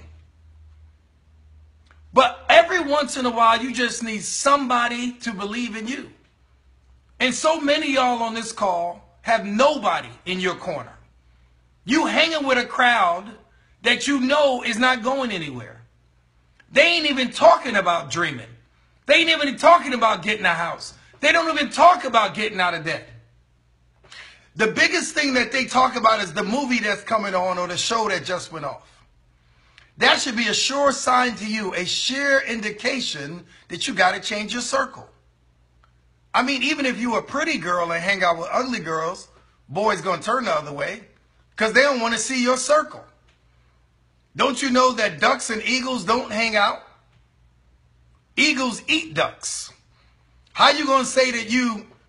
But every once in a while, you just need somebody to believe in you. And so many of y'all on this call have nobody in your corner. You hanging with a crowd that you know is not going anywhere. They ain't even talking about dreaming. They ain't even talking about getting a house. They don't even talk about getting out of debt. The biggest thing that they talk about is the movie that's coming on or the show that just went off. That should be a sure sign to you, a sheer indication that you got to change your circle. I mean, even if you're a pretty girl and hang out with ugly girls, boys going to turn the other way because they don't want to see your circle. Don't you know that ducks and eagles don't hang out? Eagles eat ducks. How you going to say that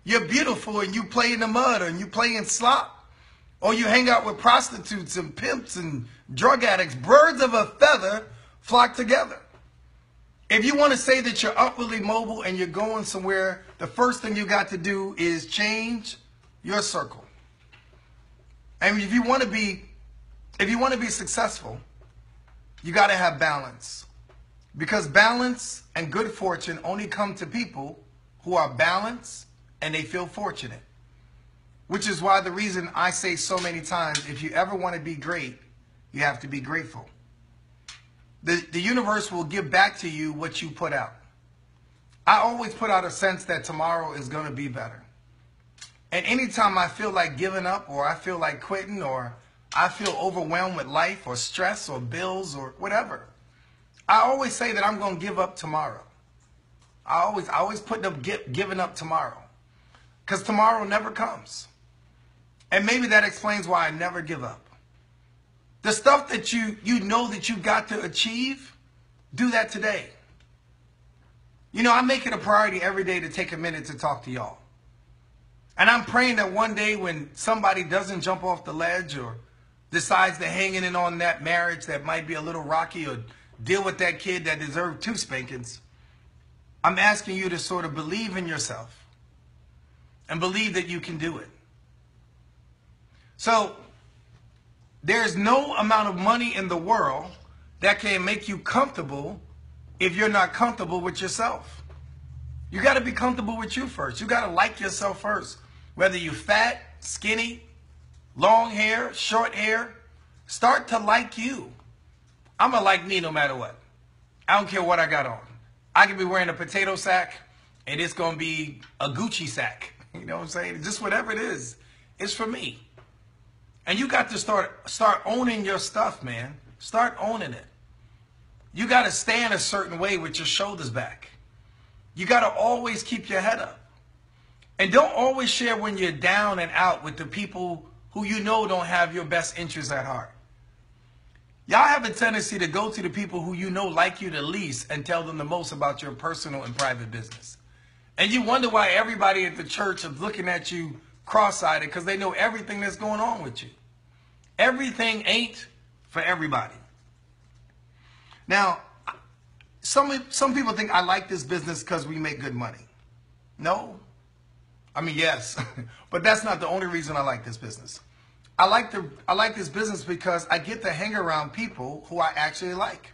you're beautiful and you play in the mud or you play in slop or you hang out with prostitutes and pimps and drug addicts? Birds of a feather flock together. If you want to say that you're upwardly mobile and you're going somewhere, the first thing you got to do is change your circle. And if you want to be successful, you got to have balance. Because balance and good fortune only come to people who are balanced and they feel fortunate. Which is why the reason I say so many times, if you ever want to be great, you have to be grateful. The universe will give back to you what you put out. I always put out a sense that tomorrow is going to be better. And anytime I feel like giving up or I feel like quitting or I feel overwhelmed with life or stress or bills or whatever, I always say that I'm going to give up tomorrow. I always put up giving up tomorrow, because tomorrow never comes. And maybe that explains why I never give up. The stuff that you know that you got to achieve, do that today. You know, I make it a priority every day to take a minute to talk to y'all. And I'm praying that one day when somebody doesn't jump off the ledge or decides to hang in on that marriage that might be a little rocky, or deal with that kid that deserved 2 spankings, I'm asking you to sort of believe in yourself and believe that you can do it. So there's no amount of money in the world that can make you comfortable if you're not comfortable with yourself. You got to be comfortable with you first. You got to like yourself first. Whether you're fat, skinny, long hair, short hair, start to like you. I'm going to like me no matter what. I don't care what I got on. I could be wearing a potato sack and it's going to be a Gucci sack. You know what I'm saying? Just whatever it is, it's for me. And you got to start owning your stuff, man. Start owning it. You got to stand a certain way with your shoulders back. You got to always keep your head up. And don't always share when you're down and out with the people who you know don't have your best interests at heart. Y'all have a tendency to go to the people who you know like you the least and tell them the most about your personal and private business. And you wonder why everybody at the church is looking at you cross-eyed, because they know everything that's going on with you. Everything ain't for everybody. Now, some people think I like this business because we make good money. No. I mean, yes, but that's not the only reason I like this business. I like this business because I get to hang around people who I actually like.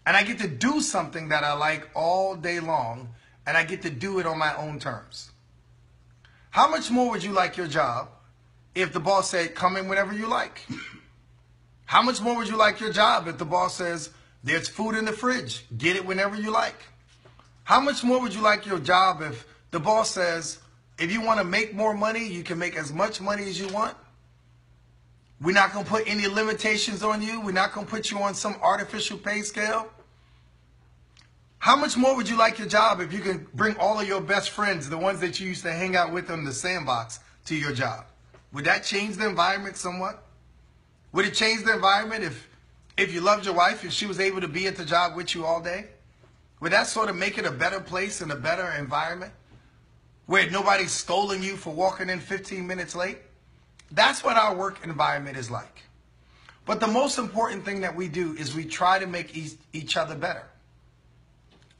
And I get to do something that I like all day long, and I get to do it on my own terms. How much more would you like your job if the boss said, come in whenever you like? How much more would you like your job if the boss says, there's food in the fridge, get it whenever you like? How much more would you like your job if the boss says, if you want to make more money, you can make as much money as you want? We're not going to put any limitations on you. We're not going to put you on some artificial pay scale. How much more would you like your job if you can bring all of your best friends, the ones that you used to hang out with on the sandbox, to your job? Would that change the environment somewhat? Would it change the environment if you loved your wife, if she was able to be at the job with you all day? Would that sort of make it a better place and a better environment where nobody's scolding you for walking in 15 minutes late? That's what our work environment is like. But the most important thing that we do is we try to make each other better.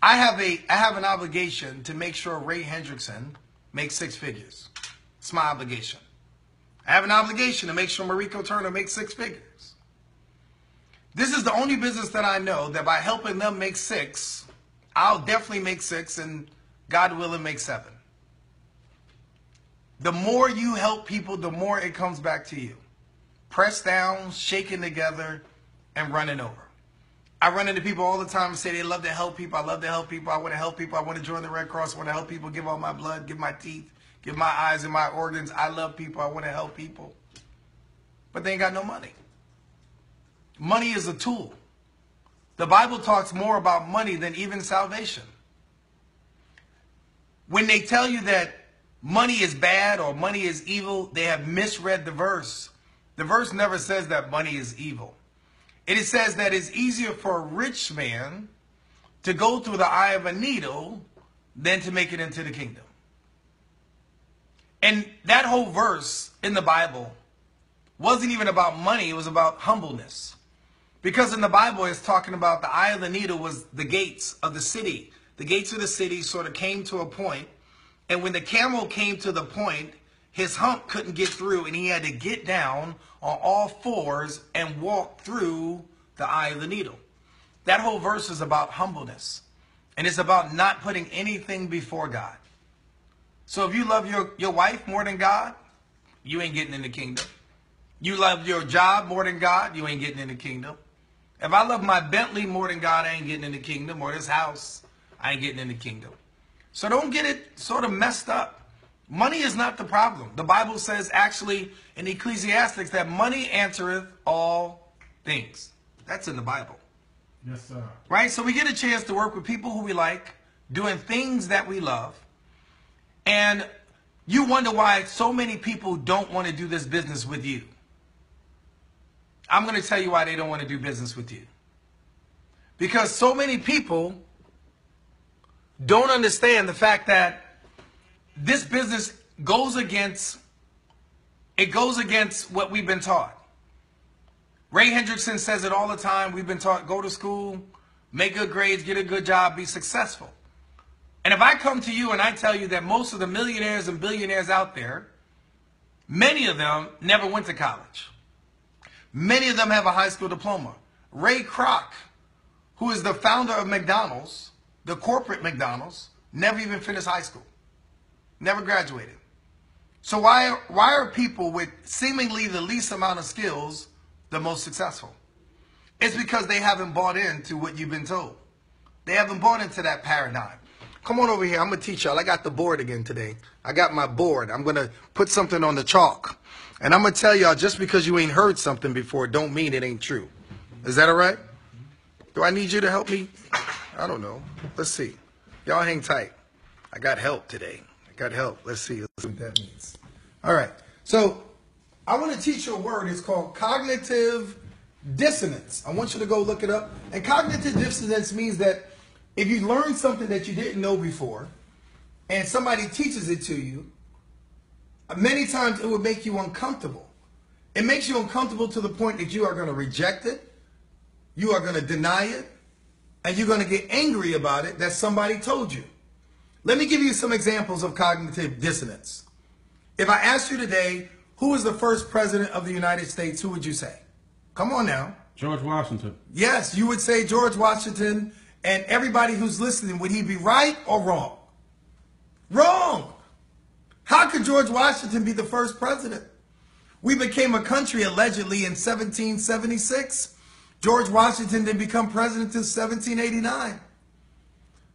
I have an obligation to make sure Ray Hendrickson makes 6 figures. It's my obligation. I have an obligation to make sure Merecco Turner makes 6 figures. This is the only business that I know that by helping them make 6, I'll definitely make 6, and God willing, make 7. The more you help people, the more it comes back to you. Pressed down, shaken together, and running over. I run into people all the time and say they love to help people. I love to help people. I want to help people. I want to join the Red Cross. I want to help people, give all my blood, give my teeth, give my eyes and my organs. I love people. I want to help people. But they ain't got no money. Money is a tool. The Bible talks more about money than even salvation. When they tell you that money is bad or money is evil, they have misread the verse. The verse never says that money is evil. It says that it's easier for a rich man to go through the eye of a needle than to make it into the kingdom. And that whole verse in the Bible wasn't even about money. It was about humbleness. Because in the Bible, it's talking about the eye of the needle was the gates of the city. The gates of the city sort of came to a point. And when the camel came to the point, his hump couldn't get through, and he had to get down on all fours and walk through the eye of the needle. That whole verse is about humbleness. And it's about not putting anything before God. So if you love your wife more than God, you ain't getting in the kingdom. You love your job more than God, you ain't getting in the kingdom. If I love my Bentley more than God, I ain't getting in the kingdom. Or this house, I ain't getting in the kingdom. So don't get it sort of messed up. Money is not the problem. The Bible says actually in Ecclesiastes that money answereth all things. That's in the Bible. Yes, sir. Right? So we get a chance to work with people who we like, doing things that we love. And you wonder why so many people don't want to do this business with you. I'm going to tell you why they don't want to do business with you. Because so many people don't understand the fact that this business goes against what we've been taught. Ray Hendrickson says it all the time. We've been taught, go to school, make good grades, get a good job, be successful. And if I come to you and I tell you that most of the millionaires and billionaires out there, many of them never went to college. Many of them have a high school diploma. Ray Kroc, who is the founder of McDonald's, the corporate McDonald's, never even finished high school. Never graduated. So why are people with seemingly the least amount of skills the most successful? It's because they haven't bought into what you've been told. They haven't bought into that paradigm. Come on over here. I'm going to teach y'all. I got the board again today. I got my board. I'm going to put something on the chalk. And I'm going to tell y'all, just because you ain't heard something before don't mean it ain't true. Is that all right? Do I need you to help me? I don't know. Let's see. Y'all hang tight. I got help today. I got help. Let's see what that means. All right. So I want to teach you a word. It's called cognitive dissonance. I want you to go look it up. And cognitive dissonance means that if you learn something that you didn't know before and somebody teaches it to you, many times it will make you uncomfortable. It makes you uncomfortable to the point that you are going to reject it, you are going to deny it, and you're going to get angry about it that somebody told you. Let me give you some examples of cognitive dissonance. If I asked you today, who was the first president of the United States, who would you say? Come on now. George Washington. Yes, you would say George Washington. And everybody who's listening, would he be right or wrong? Wrong. How could George Washington be the first president? We became a country allegedly in 1776. George Washington didn't become president until 1789.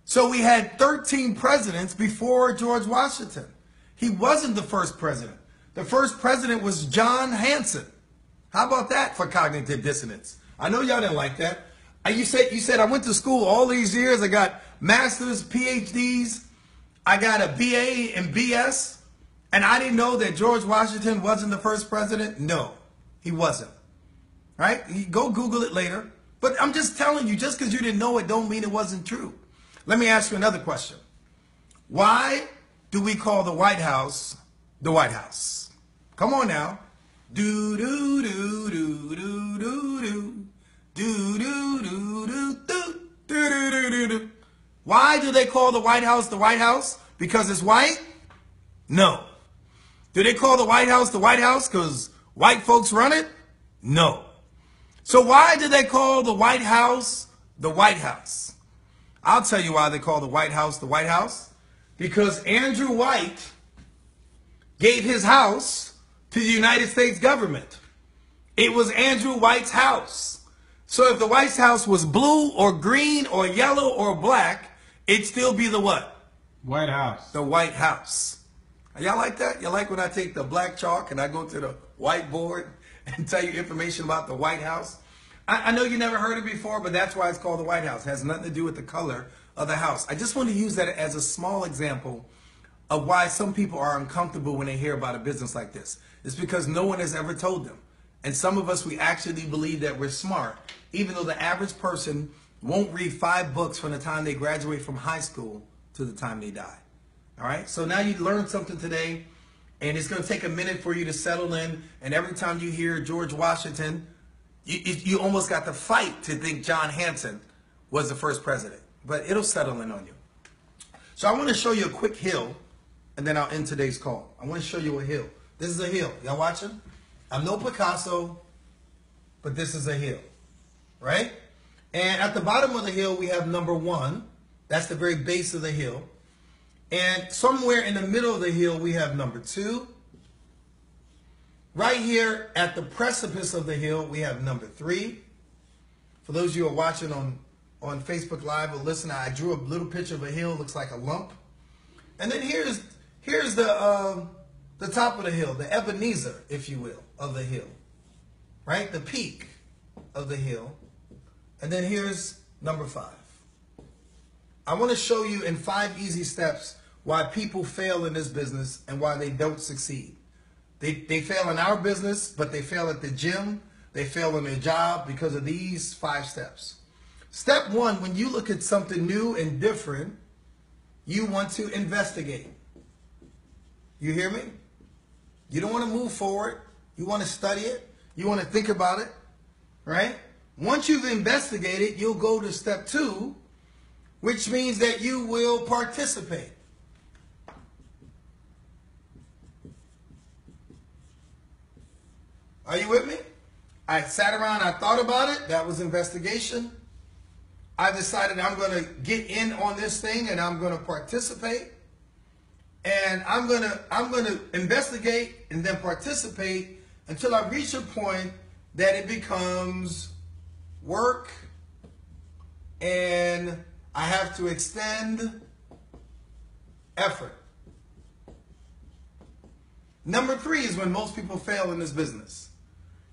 So we had 13 presidents before George Washington. He wasn't the first president. The first president was John Hanson. How about that for cognitive dissonance? I know y'all didn't like that. You said I went to school all these years. I got masters, PhDs. I got a BA and BS. And I didn't know that George Washington wasn't the first president? No, he wasn't. Right? You go Google it later. But I'm just telling you, just because you didn't know it don't mean it wasn't true. Let me ask you another question. Why do we call the White House the White House? Come on now. Do, do, do, do, do, do, do. Do, do, do, do, do, do, do, do, do. Why do they call the White House the White House? Because it's white? No. Do they call the White House because white folks run it? No. So why do they call the White House the White House? I'll tell you why they call the White House the White House. Because Andrew White gave his house to the United States government. It was Andrew White's house. So if the White House was blue or green or yellow or black, it'd still be the what? White House. The White House. Y'all like that? Y'all like when I take the black chalk and I go to the whiteboard and tell you information about the White House? I know you never heard it before, but that's why it's called the White House. It has nothing to do with the color of the house. I just want to use that as a small example of why some people are uncomfortable when they hear about a business like this. It's because no one has ever told them. And some of us, we actually believe that we're smart, even though the average person won't read 5 books from the time they graduate from high school to the time they die. All right? So now you learned something today, and it's going to take a minute for you to settle in. And every time you hear George Washington, you almost got to fight to think John Hanson was the first president. But it'll settle in on you. So I want to show you a quick hill, and then I'll end today's call. I want to show you a hill. This is a hill. Y'all watching? I'm no Picasso, but this is a hill, right? And at the bottom of the hill, we have number 1. That's the very base of the hill. And somewhere in the middle of the hill, we have number 2. Right here at the precipice of the hill, we have number 3. For those of you who are watching on Facebook Live or listen, I drew a little picture of a hill. Looks like a lump. And then here's the top of the hill, the Ebenezer, if you will, of the hill, right? The peak of the hill. And then here's Number 5. I want to show you in 5 easy steps why people fail in this business and why they don't succeed. They fail in our business, but they fail at the gym. They fail in their job because of these 5 steps. Step 1, when you look at something new and different, you want to investigate. You hear me? You don't want to move forward. You want to study it. You want to think about it, right? Once you've investigated, you'll go to step 2, which means that you will participate. Are you with me? I sat around, I thought about it. That was investigation. I decided I'm going to get in on this thing and I'm going to participate. And I'm going to investigate and then participate until I reach a point that it becomes work and I have to extend effort. Number 3 is when most people fail in this business.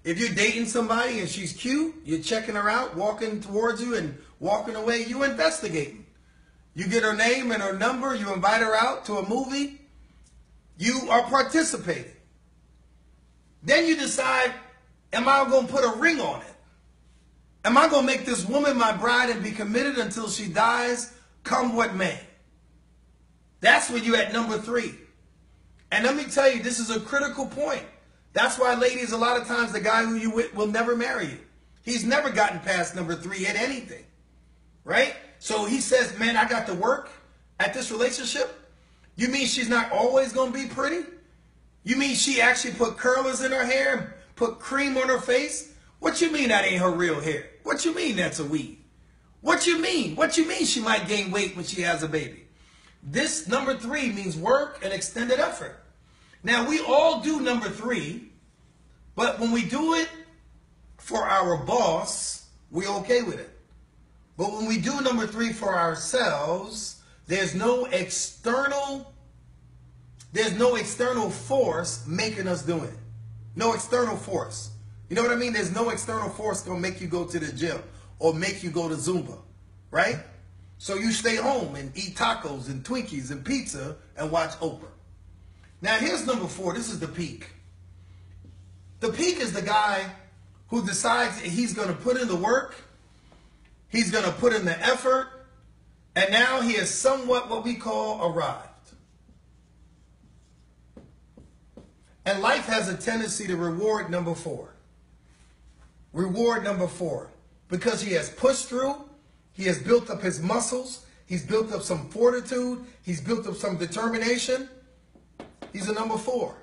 If you're dating somebody and she's cute, you're checking her out, walking towards you and walking away, you're investigating. You get her name and her number, you invite her out to a movie, you are participating. Then you decide, am I going to put a ring on it? Am I going to make this woman my bride and be committed until she dies, come what may? That's when you're at number 3. And let me tell you, this is a critical point. That's why, ladies, a lot of times the guy who you with will never marry you. He's never gotten past number 3 at anything, right? So he says, man, I got to work at this relationship. You mean she's not always going to be pretty? You mean she actually put curlers in her hair and put cream on her face? What you mean that ain't her real hair? What you mean that's a weave? What you mean? What you mean she might gain weight when she has a baby? This number 3 means work and extended effort. Now, we all do number 3, but when we do it for our boss, we're okay with it. But when we do number 3 for ourselves, there's no external force making us do it. No external force. You know what I mean? There's no external force going to make you go to the gym or make you go to Zumba, right? So you stay home and eat tacos and Twinkies and pizza and watch Oprah. Now here's number 4. This is the peak. The peak is the guy who decides he's going to put in the work, he's going to put in the effort, and now he is somewhat what we call arrived. And life has a tendency to reward number 4. Reward number 4. Because he has pushed through, he has built up his muscles, he's built up some fortitude, he's built up some determination. He's a number 4.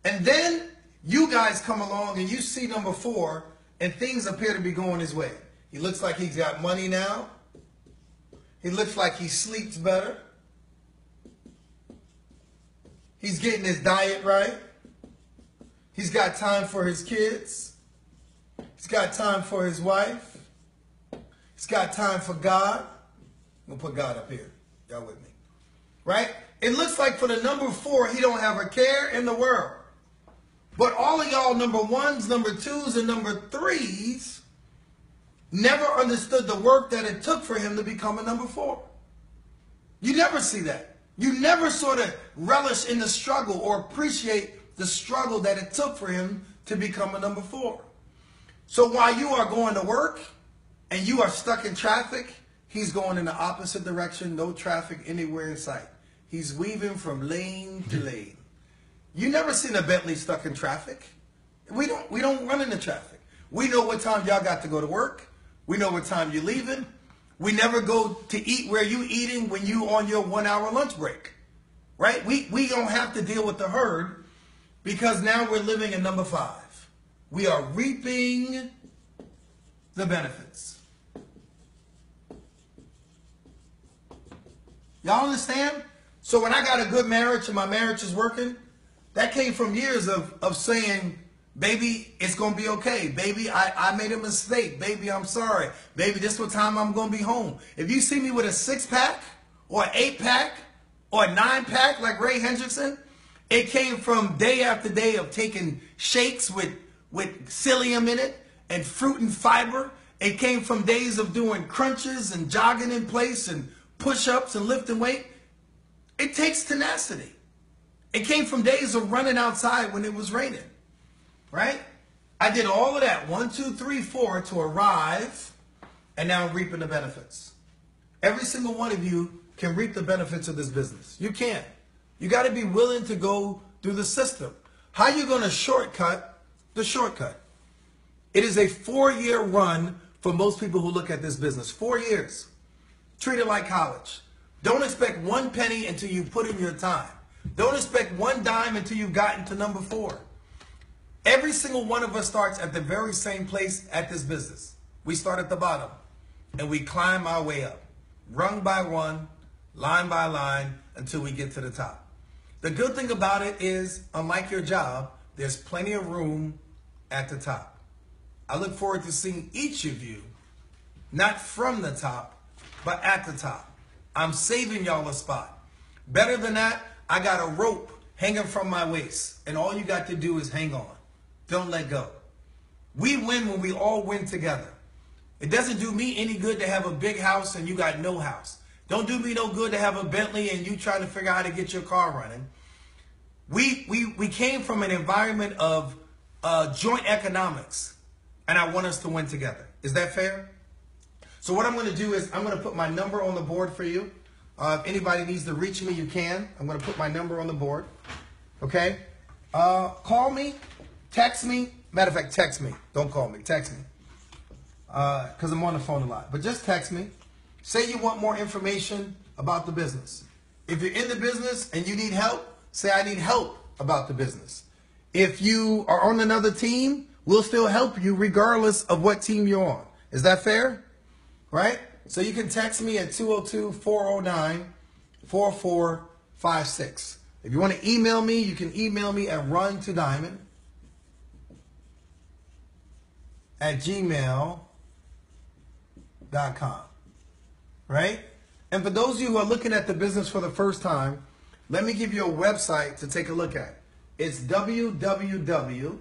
And then you guys come along and you see number 4 and things appear to be going his way. He looks like he's got money now. He looks like he sleeps better. He's getting his diet right. He's got time for his kids. He's got time for his wife. He's got time for God. I'm going to put God up here. Y'all with me? Right? It looks like for the number 4, he don't have a care in the world. But all of y'all number 1s, number 2s, and number 3s never understood the work that it took for him to become a number 4. You never see that. You never sort of relish in the struggle or appreciate the struggle that it took for him to become a number 4. So while you are going to work and you are stuck in traffic, he's going in the opposite direction, no traffic anywhere in sight. He's weaving from lane to lane. You never seen a Bentley stuck in traffic. We don't run into traffic. We know what time y'all got to go to work. We know what time you're leaving. We never go to eat where you eating when you on your 1-hour lunch break. Right? We don't have to deal with the herd because now we're living in number 5. We are reaping the benefits. Y'all understand? So when I got a good marriage and my marriage is working, that came from years of saying, baby, it's going to be okay. Baby, I made a mistake. Baby, I'm sorry. Baby, this is what time I'm going to be home. If you see me with a 6-pack or an 8-pack or a 9-pack like Ray Hendrickson, it came from day after day of taking shakes with psyllium in it and fruit and fiber It came from days of doing crunches and jogging in place and push-ups and lifting weight. It takes tenacity. It came from days of running outside when it was raining, right? I did all of that, 1, 2, 3, 4, to arrive, and now I'm reaping the benefits. Every single one of you can reap the benefits of this business. You can. You got to be willing to go through the system. How are you going to shortcut the shortcut? It is a 4-year run for most people who look at this business. 4 years. Treat it like college. Don't expect 1 penny until you put in your time. Don't expect 1 dime until you've gotten to number 4. Every single one of us starts at the very same place at this business. We start at the bottom and we climb our way up, rung by rung, line by line, until we get to the top. The good thing about it is, unlike your job, there's plenty of room at the top. I look forward to seeing each of you, not from the top, but at the top. I'm saving y'all a spot. Better than that, I got a rope hanging from my waist, and all you got to do is hang on. Don't let go. We win when we all win together. It doesn't do me any good to have a big house and you got no house. Don't do me no good to have a Bentley and you trying to figure out how to get your car running. We came from an environment of joint economics, and I want us to win together. Is that fair? So what I'm going to do is I'm going to put my number on the board for you. If anybody needs to reach me, you can. I'm going to put my number on the board. Okay? Call me, text me. Matter of fact, text me. Don't call me. Text me. Because I'm on the phone a lot. But just text me. Say you want more information about the business. If you're in the business and you need help, say I need help about the business. If you are on another team, we'll still help you regardless of what team you're on. Is that fair? Right? So you can text me at 202-409-4456. If you want to email me, you can email me at runtodiamond@gmail.com. Right? And for those of you who are looking at the business for the first time, let me give you a website to take a look at. It's www.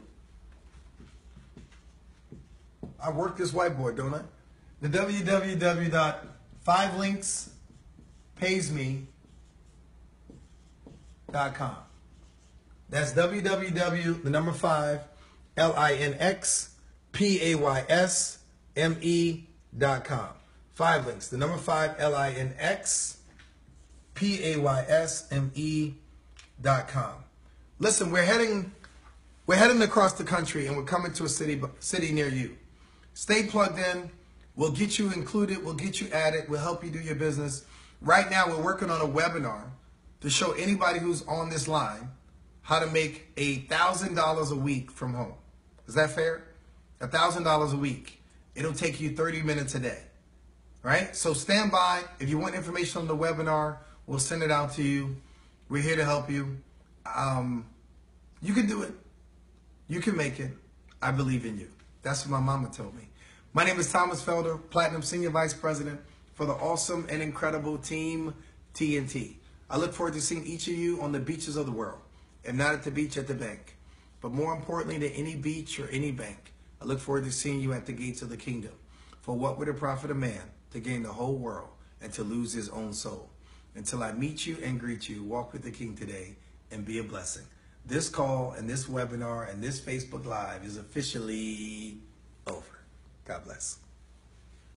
I work this whiteboard, don't I? The www.5linkspaysme.com. That's www.5linkspaysme.com. 5 links. The number 5 linkspaysme.com. Listen, we're heading across the country and we're coming to a city near you. Stay plugged in. We'll get you included. We'll get you added. We'll help you do your business. Right now, we're working on a webinar to show anybody who's on this line how to make $1,000 a week from home. Is that fair? $1,000 a week. It'll take you 30 minutes a day. Right? So stand by. If you want information on the webinar, we'll send it out to you. We're here to help you. You can do it. You can make it. I believe in you. That's what my mama told me. My name is Thomas Felder, Platinum Senior Vice President for the awesome and incredible Team TNT. I look forward to seeing each of you on the beaches of the world, and not at the beach, at the bank. But more importantly than any beach or any bank, I look forward to seeing you at the gates of the kingdom. For what would it profit a man to gain the whole world and to lose his own soul? Until I meet you and greet you, walk with the King today and be a blessing. This call and this webinar and this Facebook Live is officially over. God bless.